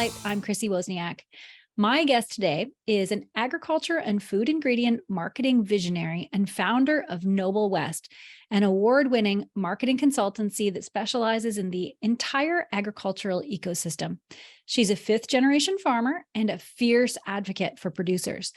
Spotlight. I'm Chrissy Wozniak. My guest today is an agriculture and food ingredient marketing visionary and founder of Noble West, an award-winning marketing consultancy that specializes in the entire agricultural ecosystem. She's a fifth-generation farmer and a fierce advocate for producers,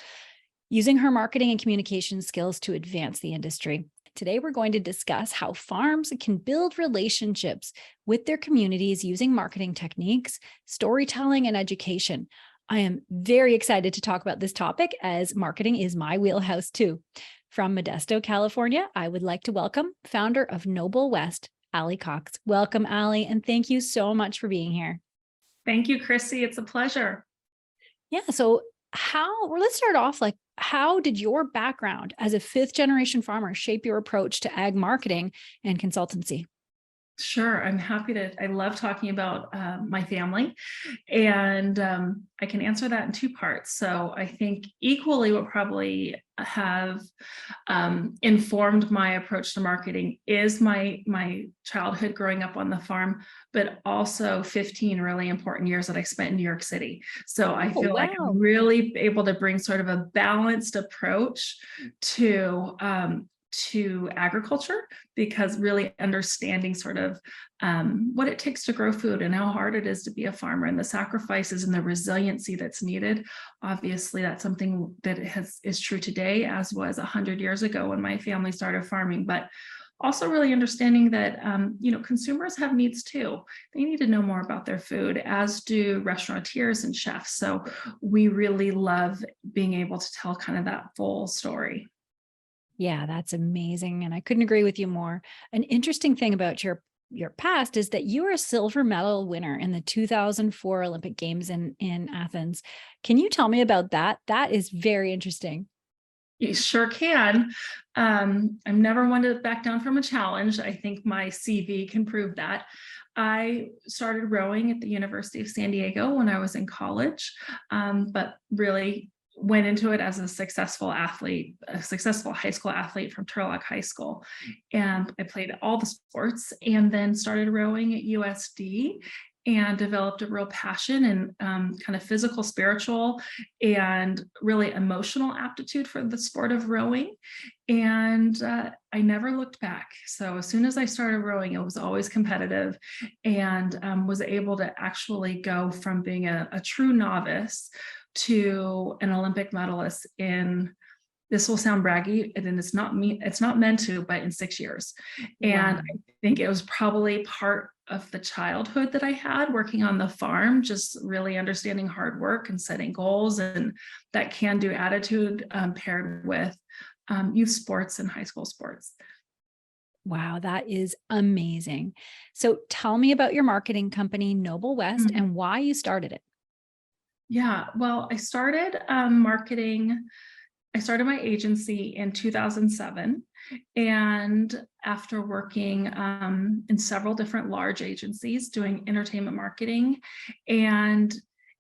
using her marketing and communication skills to advance the industry. Today, we're going to discuss how farms can build relationships with their communities using marketing techniques, storytelling, and education. I am very excited to talk about this topic as marketing is my wheelhouse too. From Modesto, California, I would like to welcome founder of Noble West, Ali Cox. Welcome, Ali, and thank you so much for being here. Thank you, Chrissy. It's a pleasure. Yeah, so let's start off how did your background as a fifth generation farmer shape your approach to ag marketing and consultancy? Sure, I'm happy to. I love talking about my family, and I can answer that in two parts. So I think equally what probably have informed my approach to marketing is my childhood growing up on the farm, but also 15 really important years that I spent in New York City. So I feel like I'm really able to bring sort of a balanced approach to agriculture, because really understanding sort of what it takes to grow food and how hard it is to be a farmer and the sacrifices and the resiliency that's needed. Obviously, that's something that is true today, as was 100 years ago when my family started farming, but also really understanding that consumers have needs too. They need to know more about their food, as do restaurateurs and chefs. So we really love being able to tell kind of that full story. Yeah, that's amazing. And I couldn't agree with you more. An interesting thing about your past is that you were a silver medal winner in the 2004 Olympic Games in Athens. Can you tell me about that? That is very interesting. You sure can. I'm never one to back down from a challenge. I think my CV can prove that. I started rowing at the University of San Diego when I was in college, but really went into it as a successful athlete, a successful high school athlete from Turlock High School. And I played all the sports and then started rowing at USD and developed a real passion and kind of physical, spiritual, and really emotional aptitude for the sport of rowing. And I never looked back. So as soon as I started rowing, it was always competitive, and was able to actually go from being a true novice to an Olympic medalist in, this will sound braggy, and it's not meant to, but in 6 years. And wow. I think it was probably part of the childhood that I had working on the farm, just really understanding hard work and setting goals, and that can-do attitude paired with youth sports and high school sports. Wow, that is amazing. So tell me about your marketing company, Noble West, and why you started it. Yeah, well, I started marketing. I started my agency in 2007, and after working in several different large agencies doing entertainment marketing and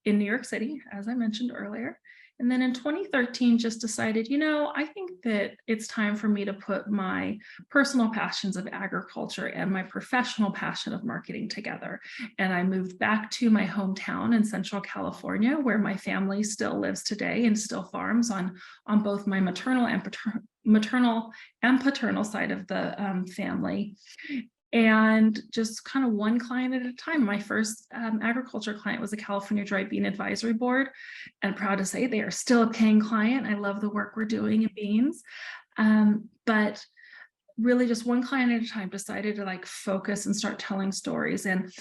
in New York City, as I mentioned earlier. And then in 2013, just decided, I think that it's time for me to put my personal passions of agriculture and my professional passion of marketing together. And I moved back to my hometown in Central California, where my family still lives today and still farms on both my maternal and paternal side of the family. And just kind of one client at a time. My first agriculture client was the California Dry Bean Advisory Board, and proud to say they are still a paying client. I love the work we're doing in beans, but really just one client at a time, decided to focus and start telling stories. And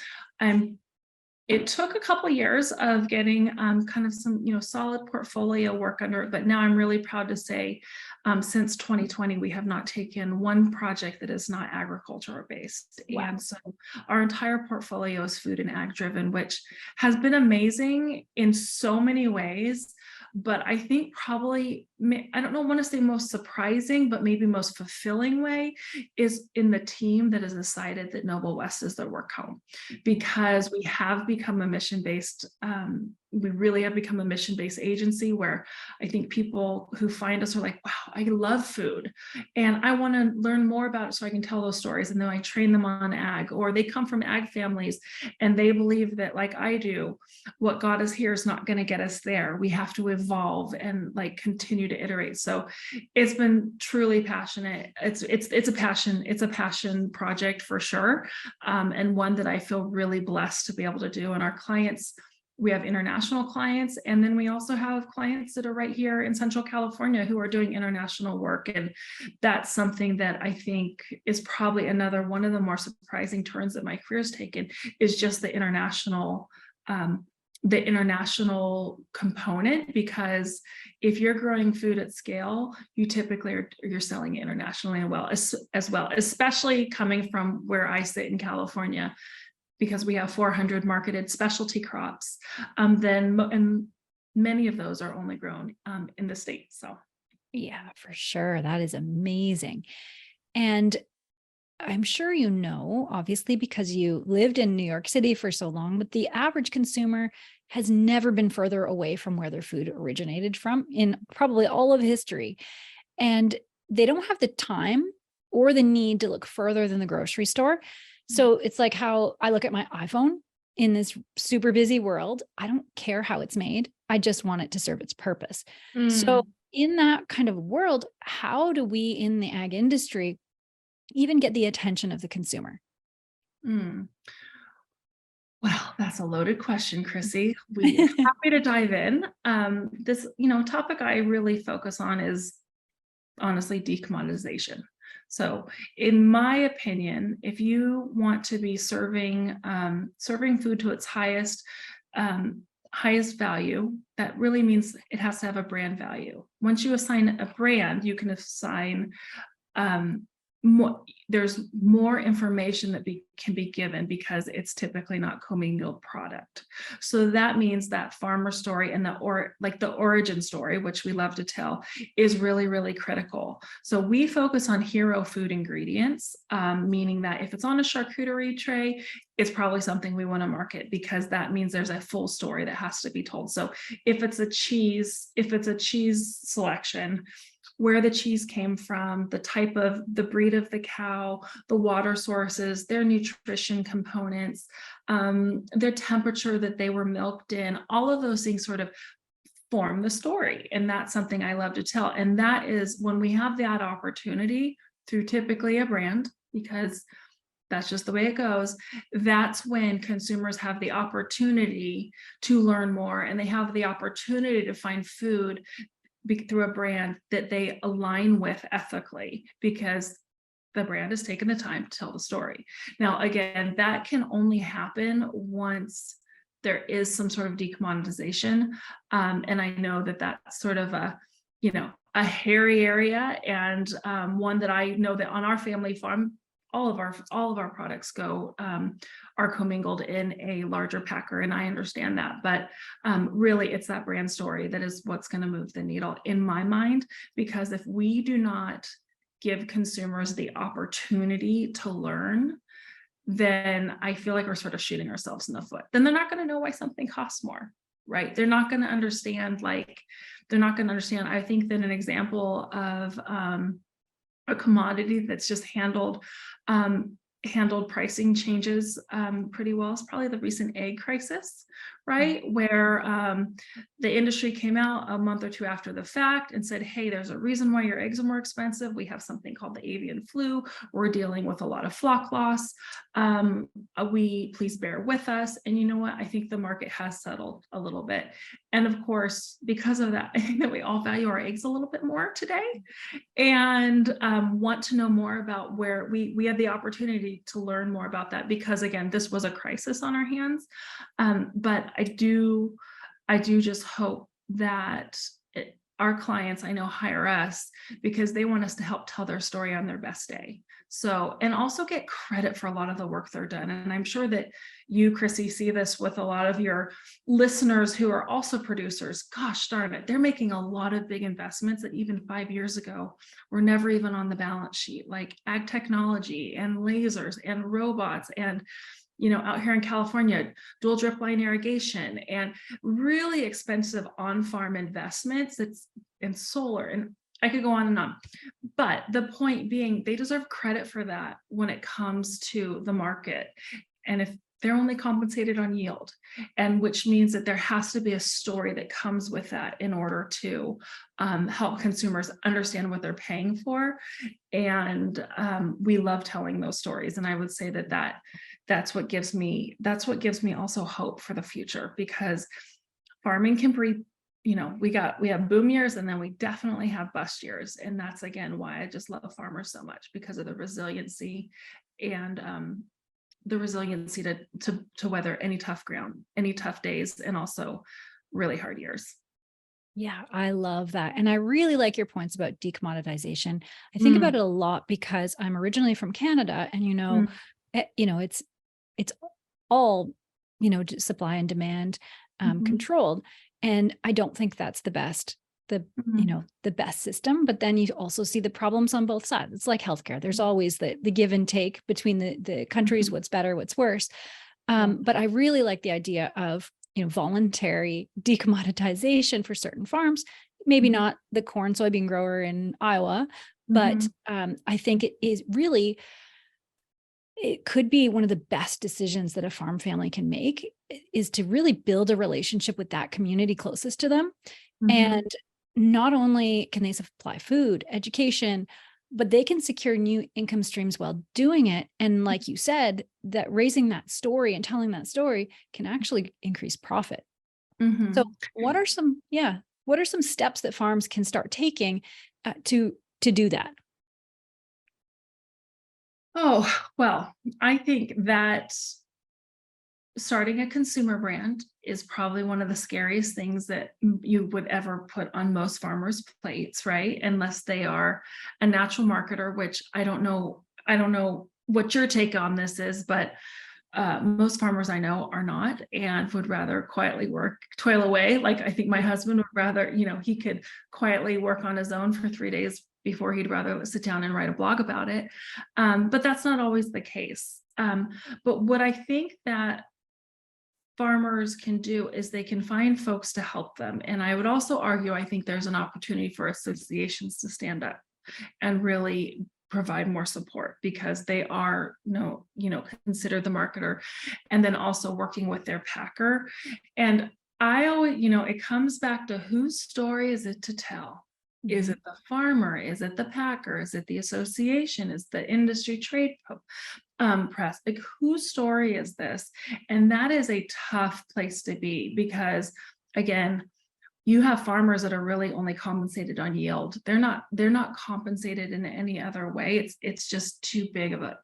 it took a couple of years of getting kind of some, solid portfolio work under it. But now I'm really proud to say, since 2020, we have not taken one project that is not agriculture based. Wow. And so our entire portfolio is food and ag driven, which has been amazing in so many ways. But I think probably, I don't want to say most surprising, but maybe most fulfilling way is in the team that has decided that Noble West is their work home, because we have become a mission-based we really have become a mission-based agency where I think people who find us are like, wow, I love food and I want to learn more about it so I can tell those stories. And then I train them on ag, or they come from ag families and they believe that, like I do, what got us here is not going to get us there. We have to evolve and like continue to iterate. So it's been truly passionate. It's a passion project for sure. And one that I feel really blessed to be able to do. And our clients, we have international clients, and then we also have clients that are right here in Central California who are doing international work. And that's something that I think is probably another one of the more surprising turns that my career has taken, is just the international component. Because if you're growing food at scale, you typically you're selling it internationally as well, especially coming from where I sit in California, because we have 400 marketed specialty crops, and many of those are only grown in the state. So Yeah, for sure. That is amazing. And I'm sure you know, obviously, because you lived in New York City for so long, but the average consumer has never been further away from where their food originated from in probably all of history. And they don't have the time or the need to look further than the grocery store. So it's like how I look at my iPhone in this super busy world. I don't care how it's made. I just want it to serve its purpose. So in that kind of world, how do we in the ag industry even get the attention of the consumer? Well, that's a loaded question, Chrissy. We're happy to dive in. This, topic I really focus on is honestly decommoditization. So in my opinion, if you want to be serving food to its highest value, that really means it has to have a brand value. Once you assign a brand, you can assign there's more information that can be given, because it's typically not commingled product. So that means that farmer story and the origin story, which we love to tell, is really, really critical. So we focus on hero food ingredients, meaning that if it's on a charcuterie tray, it's probably something we want to market, because that means there's a full story that has to be told. So if it's a cheese selection, where the cheese came from, the breed of the cow, the water sources, their nutrition components, their temperature that they were milked in, all of those things sort of form the story. And that's something I love to tell. And that is when we have that opportunity through typically a brand, because that's just the way it goes. That's when consumers have the opportunity to learn more, and they have the opportunity to find food through a brand that they align with ethically, because the brand has taken the time to tell the story. Now, again, that can only happen once there is some sort of decommoditization. And I know that that's sort of a hairy area, and one that I know that on our family farm, all of our products are commingled in a larger packer, and I understand that. But really, it's that brand story that is what's going to move the needle in my mind. Because if we do not give consumers the opportunity to learn, then I feel like we're sort of shooting ourselves in the foot. Then they're not going to know why something costs more, right? They're not going to understand. I think that an example of a commodity that's just handled pricing changes pretty well is probably the recent egg crisis, right? Where the industry came out a month or two after the fact and said, hey, there's a reason why your eggs are more expensive. We have something called the avian flu. We're dealing with a lot of flock loss. Please bear with us. And you know what? I think the market has settled a little bit. And of course, because of that, I think that we all value our eggs a little bit more today, and want to know more about where we had the opportunity to learn more about that, because again, this was a crisis on our hands. But I do just hope that our clients, I know, hire us because they want us to help tell their story on their best day. So, and also get credit for a lot of the work they're done. And I'm sure that you, Chrissy, see this with a lot of your listeners who are also producers. Gosh darn it, they're making a lot of big investments that even 5 years ago were never even on the balance sheet, like ag technology and lasers and robots and out here in California, dual drip line irrigation and really expensive on-farm investments. And solar, and I could go on and on. But the point being, they deserve credit for that when it comes to the market. And if they're only compensated on yield, and which means that there has to be a story that comes with that in order to help consumers understand what they're paying for. And we love telling those stories. And I would say that's what gives me also hope for the future, because farming can breathe. We have boom years, and then we definitely have bust years. And that's, again, why I just love farmers so much, because of the resiliency and the resiliency to weather any tough ground, any tough days, and also really hard years. Yeah, I love that. And I really like your points about decommoditization. I think about it a lot because I'm originally from Canada, and it's all, supply and demand controlled. And I don't think that's the best system. But then you also see the problems on both sides. It's like healthcare. There's always the give and take between the countries, what's better, what's worse. But I really like the idea of, voluntary decommoditization for certain farms, maybe not the corn, soybean grower in Iowa, but I think it could be one of the best decisions that a farm family can make, is to really build a relationship with that community closest to them. And not only can they supply food, education, but they can secure new income streams while doing it. And like you said, that raising that story and telling that story can actually increase profit. So what are some steps that farms can start taking to do that? Oh, well, I think that starting a consumer brand is probably one of the scariest things that you would ever put on most farmers' plates, right? Unless they are a natural marketer, which I don't know what your take on this is, but most farmers I know are not, and would rather quietly toil away. Like, I think my husband would rather, he could quietly work on his own for 3 days before he'd rather sit down and write a blog about it. But that's not always the case. But what I think that farmers can do is they can find folks to help them. And I would also argue, I think there's an opportunity for associations to stand up and really provide more support, because they are considered the marketer, and then also working with their packer. And I always, it comes back to, whose story is it to tell? Is it the farmer? Is it the packer? Is it the association? Is the industry trade press? Like, whose story is this? And that is a tough place to be, because, again, you have farmers that are really only compensated on yield. They're not compensated in any other way. It's just too big of a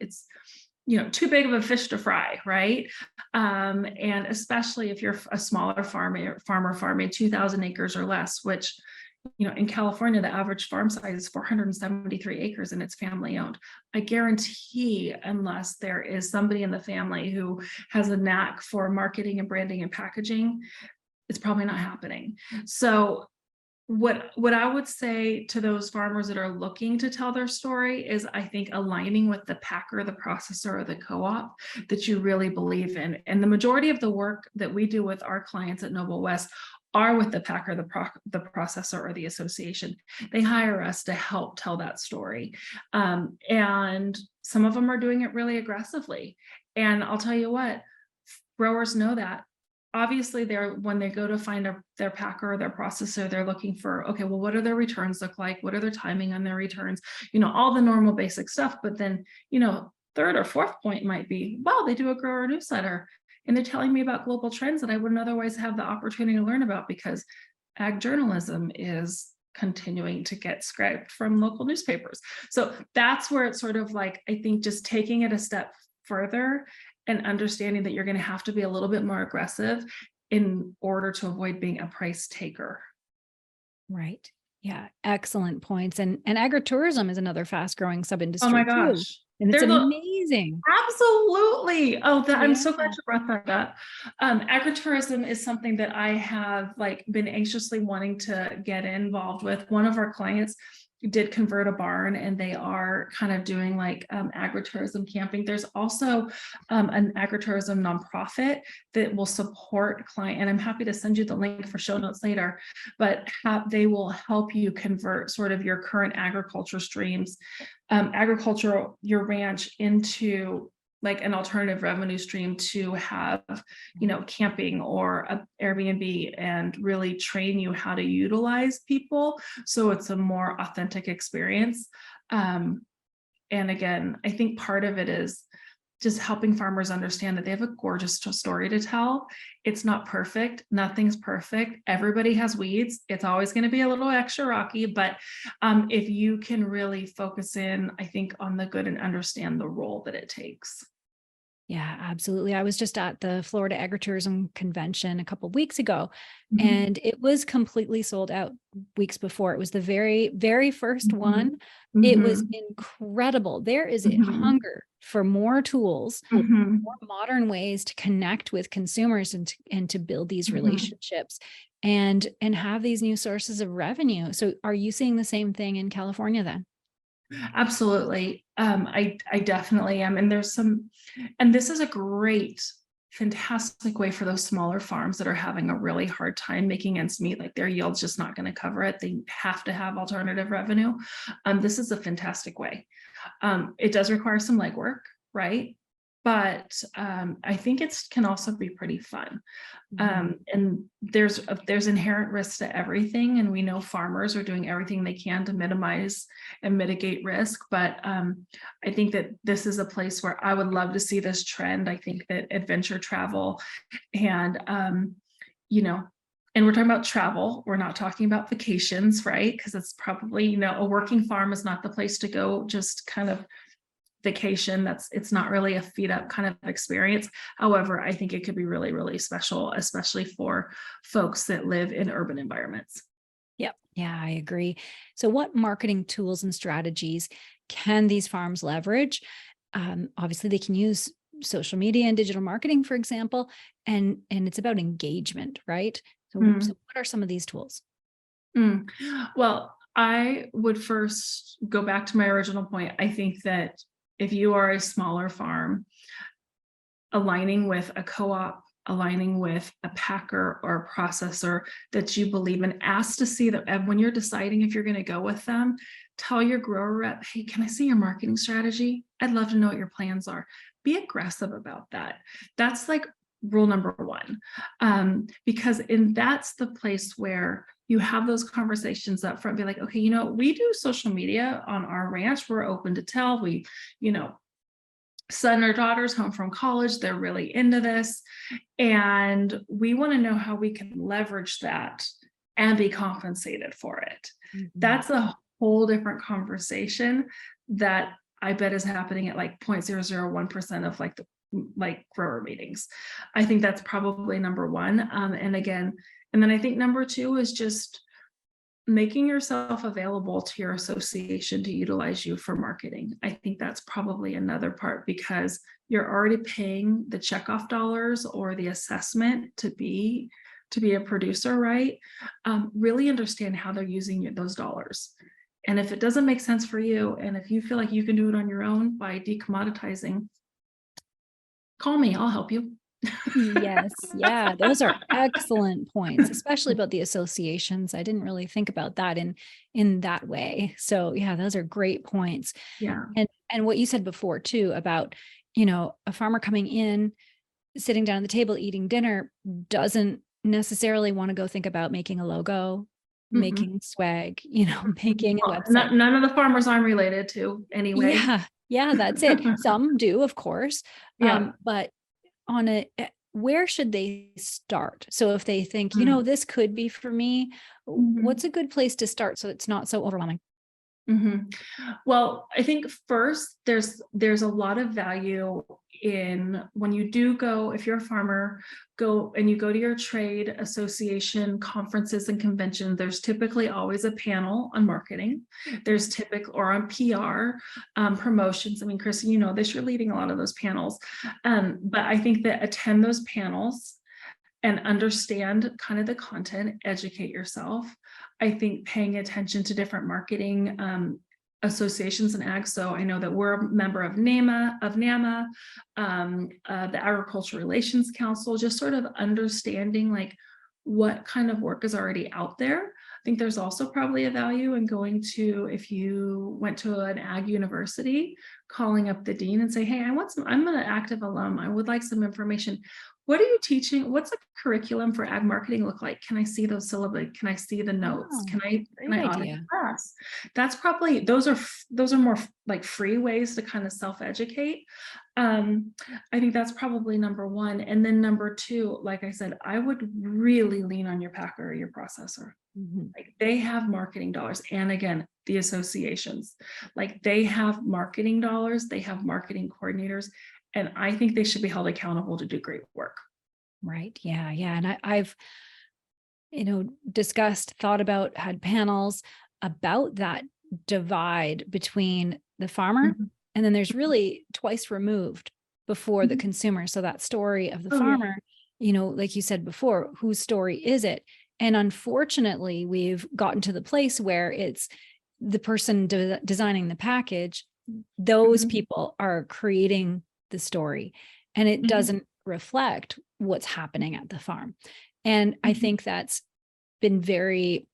fish to fry, right? And especially if you're a smaller farmer farming 2,000 acres or less, which, in California, the average farm size is 473 acres and it's family owned. I guarantee, unless there is somebody in the family who has a knack for marketing and branding and packaging, it's probably not happening. So what I would say to those farmers that are looking to tell their story is, I think, aligning with the packer, the processor, or the co-op that you really believe in. And the majority of the work that we do with our clients at Noble West are with the packer, the processor, or the association. They hire us to help tell that story. And some of them are doing it really aggressively. And I'll tell you what, growers know that. Obviously, when they go to find their packer or their processor, they're looking for, okay, well, what do their returns look like? What are their timing on their returns? All the normal basic stuff. But then, third or fourth point might be, well, they do a grower newsletter, and they're telling me about global trends that I wouldn't otherwise have the opportunity to learn about, because ag journalism is continuing to get scraped from local newspapers. So that's where it's sort of like, I think, just taking it a step further and understanding that you're going to have to be a little bit more aggressive in order to avoid being a price taker. Right. Yeah. Excellent points. And agritourism is another fast growing sub-industry. Oh my too. gosh. And it's amazing. Absolutely. Oh, I'm so glad you brought that up. Agritourism is something that I have been anxiously wanting to get involved with. One of our clients did convert a barn, and they are kind of doing like agritourism camping. There's also an agritourism nonprofit that will support client, and I'm happy to send you the link for show notes later, but they will help you convert sort of your current agriculture streams, your ranch, into like an alternative revenue stream to have, camping or a Airbnb, and really train you how to utilize people so it's a more authentic experience. And again, I think part of it is just helping farmers understand that they have a gorgeous story to tell. It's not perfect. Nothing's perfect. Everybody has weeds. It's always going to be a little extra rocky, but if you can really focus in, I think, on the good and understand the role that it takes. Yeah, absolutely. I was just at the Florida Agritourism Convention a couple of weeks ago, Mhm. and it was completely sold out weeks before. It was the very, very first Mhm. one. It was Mhm. incredible. There is a Mhm. hunger for more tools, Mhm. more modern ways to connect with consumers and to build these Mhm. relationships and have these new sources of revenue. So are you seeing the same thing in California then? Absolutely. I definitely am. And and this is a great, fantastic way for those smaller farms that are having a really hard time making ends meet, like their yield's just not going to cover it. They have to have alternative revenue. This is a fantastic way. It does require some legwork, right? But I think it can also be pretty fun. And there's inherent risks to everything, and we know farmers are doing everything they can to minimize and mitigate risk. But I think that this is a place where I would love to see this trend. I think that adventure travel and and we're talking about travel. We're not talking about vacations, right? Because it's probably, a working farm is not the place to go just kind of vacation. It's not really a feed up kind of experience. However, I think it could be really, really special, especially for folks that live in urban environments. Yep. Yeah, I agree. So what marketing tools and strategies can these farms leverage? Obviously, they can use social media and digital marketing, for example, and it's about engagement, right? So Mm. what are some of these tools? Mm. Well, I would first go back to my original point. I think that if you are a smaller farm, aligning with a co-op, aligning with a packer or a processor that you believe in, ask to see that. And when you're deciding if you're going to go with them, tell your grower rep, hey, can I see your marketing strategy? I'd love to know what your plans are. Be aggressive about that. That's like rule number one. Because that's the place where you have those conversations up front. Be like, okay, we do social media on our ranch. We're open to tell. We, son or daughters home from college, they're really into this, and we want to know how we can leverage that and be compensated for it. Mhm. That's a whole different conversation that I bet is happening at like 0.001% of like the grower meetings. I think that's probably number one. And then I think number two is just making yourself available to your association to utilize you for marketing. I think that's probably another part, because you're already paying the checkoff dollars or the assessment to be a producer, right? Really understand how they're using those dollars. And if it doesn't make sense for you, and if you feel like you can do it on your own by decommoditizing, call me, I'll help you. Yes. Yeah. Those are excellent points, especially about the associations. I didn't really think about that in that way. So yeah, those are great points. Yeah. And what you said before too about, a farmer coming in, sitting down at the table, eating dinner, doesn't necessarily want to go think about making a logo, Mm-mm. making swag, making a Well, website. none of the farmers I'm related to anyway. Yeah. Yeah, that's it. Some do, of course. Yeah. But where should they start? So if they think, Mm. this could be for me, Mhm. what's a good place to start so it's not so overwhelming? Mhm. Well, I think first there's a lot of value in when you do go, if you're a farmer, go to your trade association conferences and conventions, there's typically always a panel on marketing. There's typically, or on PR, promotions. I mean, Chrissy, this, you're leading a lot of those panels. But I think that attend those panels and understand kind of the content, educate yourself. I think paying attention to different marketing associations and ag. So I know that we're a member of NAMA, the Agricultural Relations Council, just sort of understanding like what kind of work is already out there. I think there's also probably a value in going to, if you went to an ag university, calling up the dean and say, hey, I'm an active alum. I would like some information. What are you teaching? What's the curriculum for ag marketing look like? Can I see those syllabi? Can I see the notes? Oh, Can I audit idea. the class? That's probably, those are more like free ways to kind of self-educate. I think that's probably number one. And then number two, like I said, I would really lean on your packer or your processor. Like they have marketing dollars. And again, the associations, like they have marketing dollars, they have marketing coordinators. And I think they should be held accountable to do great work. Right. Yeah. Yeah. And I've, discussed, thought about, had panels about that divide between the farmer and then there's really twice removed before the consumer. So that story of the farmer, like you said before, whose story is it? And unfortunately, we've gotten to the place where it's the person designing the package. Those people are creating the story and it doesn't reflect what's happening at the farm. And I think that's been very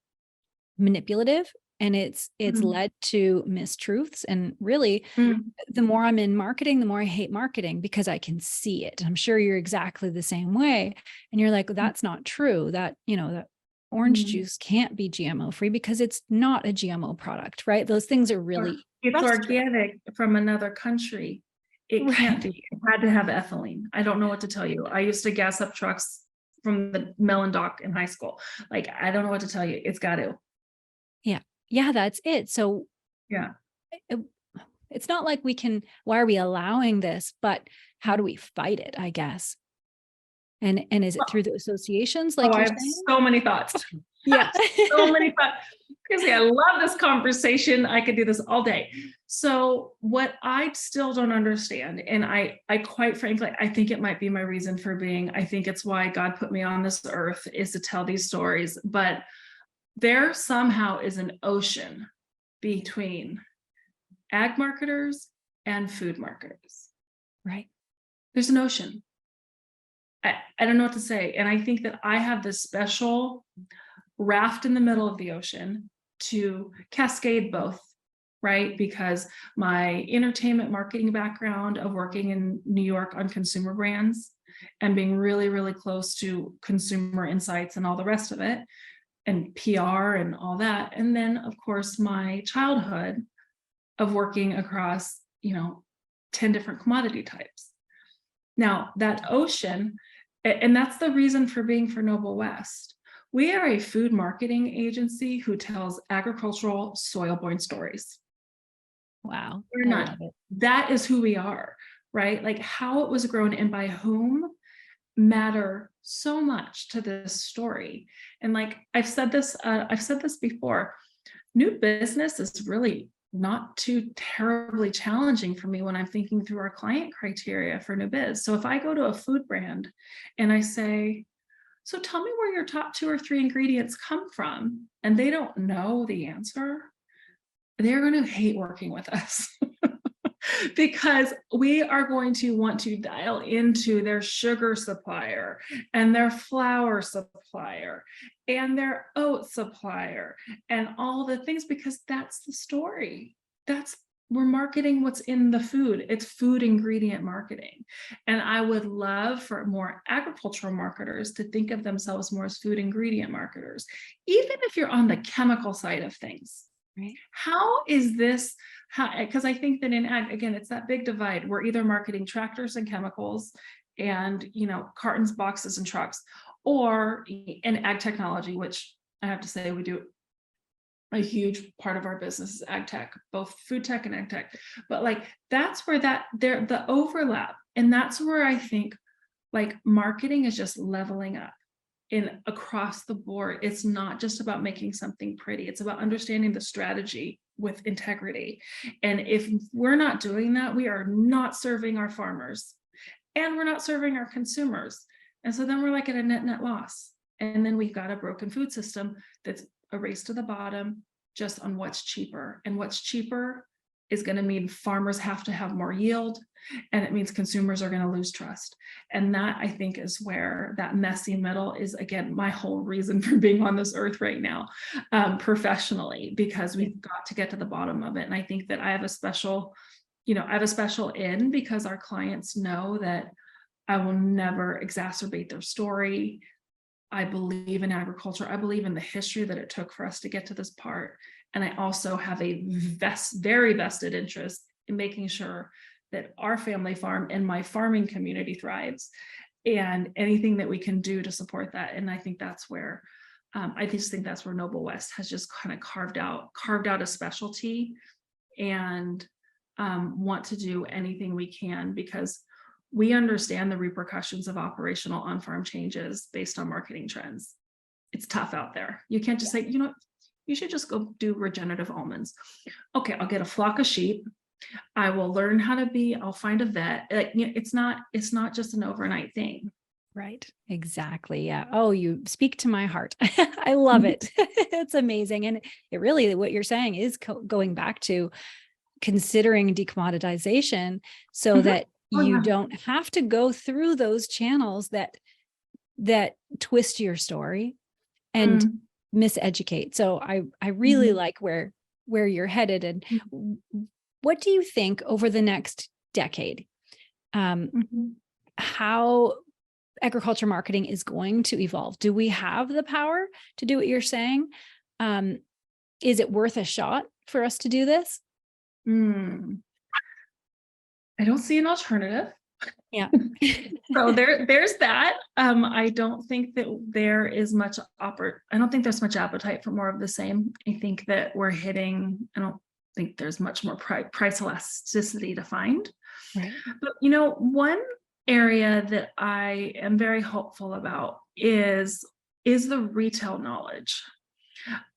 manipulative and it's led to mistruths. And really, the more I'm in marketing, the more I hate marketing because I can see it. I'm sure you're exactly the same way. And you're like, that's not true. That, that orange juice can't be GMO free because it's not a GMO product, right? Those things are really, it's organic from another country. It can't be. It had to have ethylene. I don't know what to tell you. I used to gas up trucks from the melon dock in high school. Like, I don't know what to tell you. It's got to. Yeah. Yeah, that's it. So yeah, it's not like why are we allowing this, but how do we fight it, I guess? And is it through the associations? Like I have so many thoughts. Yeah. So many thoughts. Chrissy, I love this conversation. I could do this all day. So what I still don't understand, and I quite frankly, I think it might be my reason for being, I think it's why God put me on this earth, is to tell these stories, but there somehow is an ocean between ag marketers and food marketers. Right. There's an ocean. I don't know what to say. And I think that I have this special raft in the middle of the ocean to cascade both, right? Because my entertainment marketing background of working in New York on consumer brands and being really, really close to consumer insights and all the rest of it, and PR and all that. And then, of course, my childhood of working across, 10 different commodity types. Now, that ocean, and that's the reason for being for Noble West. We are a food marketing agency who tells agricultural soil-borne stories. Wow. We're not. That is who we are, right? Like how it was grown and by whom matter so much to this story. And like I've said this before, new business is really not too terribly challenging for me when I'm thinking through our client criteria for new biz. So if I go to a food brand and I say, so tell me where your top 2 or 3 ingredients come from, and they don't know the answer, they're going to hate working with us. Because we are going to want to dial into their sugar supplier and their flour supplier and their oat supplier and all the things, because that's the story. We're marketing what's in the food. It's food ingredient marketing. And I would love for more agricultural marketers to think of themselves more as food ingredient marketers, even if you're on the chemical side of things. Right? How is this? Because I think that in ag, again, it's that big divide. We're either marketing tractors and chemicals and, cartons, boxes, and trucks, or in ag technology, which I have to say we do a huge part of our business is ag tech, both food tech and ag tech. But like, that's where the overlap. And that's where I think like marketing is just leveling up. Across the board. It's not just about making something pretty. It's about understanding the strategy with integrity. And if we're not doing that, we are not serving our farmers and we're not serving our consumers. And so then we're like at a net loss. And then we've got a broken food system that's a race to the bottom just on what's cheaper. And what's cheaper is going to mean farmers have to have more yield, and it means consumers are going to lose trust. And that, I think, is where that messy middle is, again, my whole reason for being on this earth right now, professionally, because we've got to get to the bottom of it. And I think that I have a special in because our clients know that I will never exacerbate their story. I believe in agriculture. I believe in the history that it took for us to get to this part. And I also have a very vested interest in making sure that our family farm and my farming community thrives, and anything that we can do to support that. And I think that's where, I just think that's where Noble West has just kind of carved out a specialty, and want to do anything we can, because we understand the repercussions of operational on-farm changes based on marketing trends. It's tough out there. You can't just say, you know, you should just go do regenerative almonds. Okay, I'll get a flock of sheep. I will learn how to I'll find a vet. It's not just an overnight thing. Right. Exactly. Yeah. Oh, you speak to my heart. I love it. It's amazing. And it really, what you're saying is going back to considering decommoditization so that you don't have to go through those channels that twist your story and miseducate. So I really like where you're headed. And what do you think over the next decade, how agriculture marketing is going to evolve? Do we have the power to do what you're saying? Is it worth a shot for us to do this? I don't see an alternative. Yeah. So there's that. I don't think that there is much I don't think there's much appetite for more of the same. I think that I don't think there's much more price elasticity to find. Right. But one area that I am very hopeful about is the retail knowledge.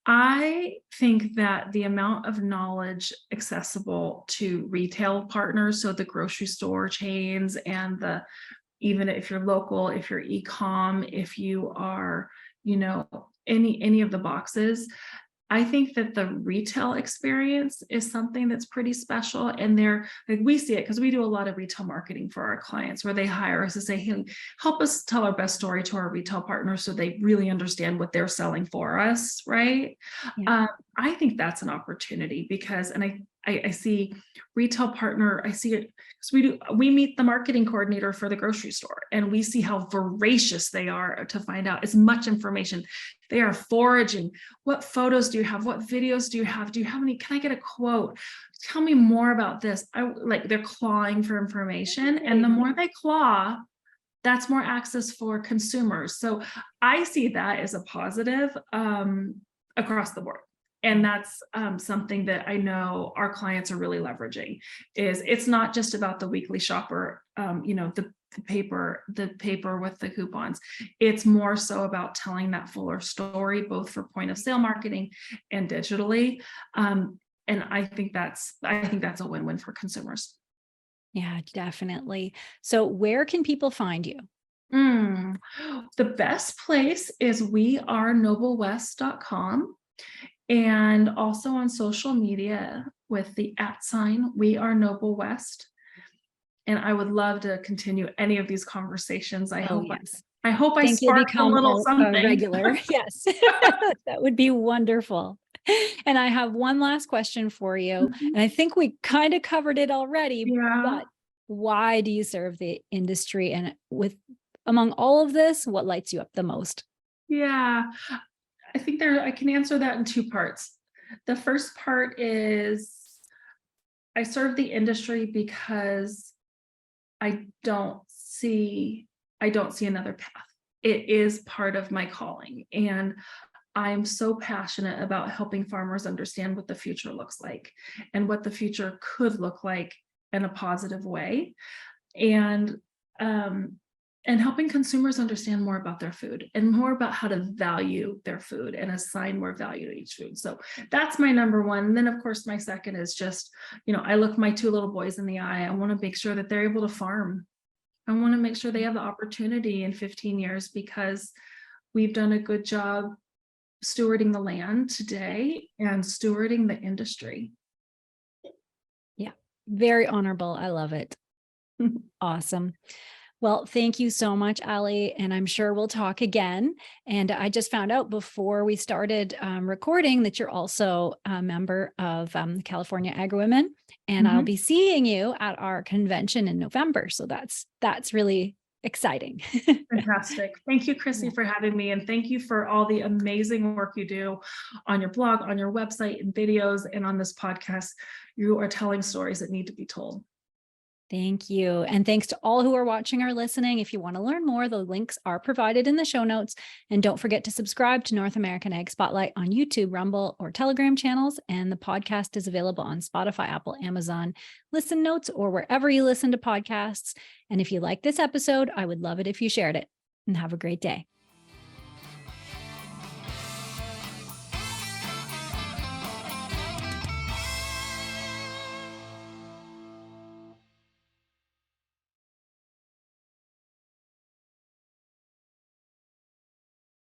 I think that the amount of knowledge accessible to retail partners, so the grocery store chains and even if you're local, if you're e-com, if you are, any of the boxes, I think that the retail experience is something that's pretty special. And we see it because we do a lot of retail marketing for our clients, where they hire us to say, hey, help us tell our best story to our retail partners so they really understand what they're selling for us, right? Yeah. I think that's an opportunity because, and I see retail partner, I see it because we meet the marketing coordinator for the grocery store, and we see how voracious they are to find out as much information. They are foraging. What photos do you have? What videos do you have? Do you have any? Can I get a quote? Tell me more about this. They're clawing for information, and the more they claw, that's more access for consumers. So I see that as a positive across the board. And that's something that I know our clients are really leveraging. It's not just about the weekly shopper, the paper with the coupons. It's more so about telling that fuller story, both for point of sale marketing and digitally. And I think that's a win-win for consumers. Yeah, definitely. So where can people find you? The best place is wearenoblewest.com. And also on social media with the @ We Are Noble West. And I would love to continue any of these conversations. I hope I sparked a little something. A regular. Yes, that would be wonderful. And I have one last question for you. And I think we kind of covered it already, but why do you serve the industry? And among all of this, what lights you up the most? Yeah. I think I can answer that in two parts. The first part is I serve the industry because I don't see another path. It is part of my calling. And I'm so passionate about helping farmers understand what the future looks like and what the future could look like in a positive way. And helping consumers understand more about their food and more about how to value their food and assign more value to each food. So that's my number one. And then, of course, my second is just, I look my two little boys in the eye. I want to make sure that they're able to farm I want to make sure they have the opportunity in 15 years because we've done a good job stewarding the land today and stewarding the industry. Yeah, very honorable. I love it. Awesome. Well, thank you so much, Ali, and I'm sure we'll talk again. And I just found out before we started recording that you're also a member of the California Agri-Women, and I'll be seeing you at our convention in November. So that's really exciting. Fantastic. Thank you, Chrissy, for having me. And thank you for all the amazing work you do on your blog, on your website, and videos, and on this podcast. You are telling stories that need to be told. Thank you. And thanks to all who are watching or listening. If you want to learn more, the links are provided in the show notes. And don't forget to subscribe to North American Ag Spotlight on YouTube, Rumble, or Telegram channels. And the podcast is available on Spotify, Apple, Amazon, Listen Notes, or wherever you listen to podcasts. And if you like this episode, I would love it if you shared it. And have a great day.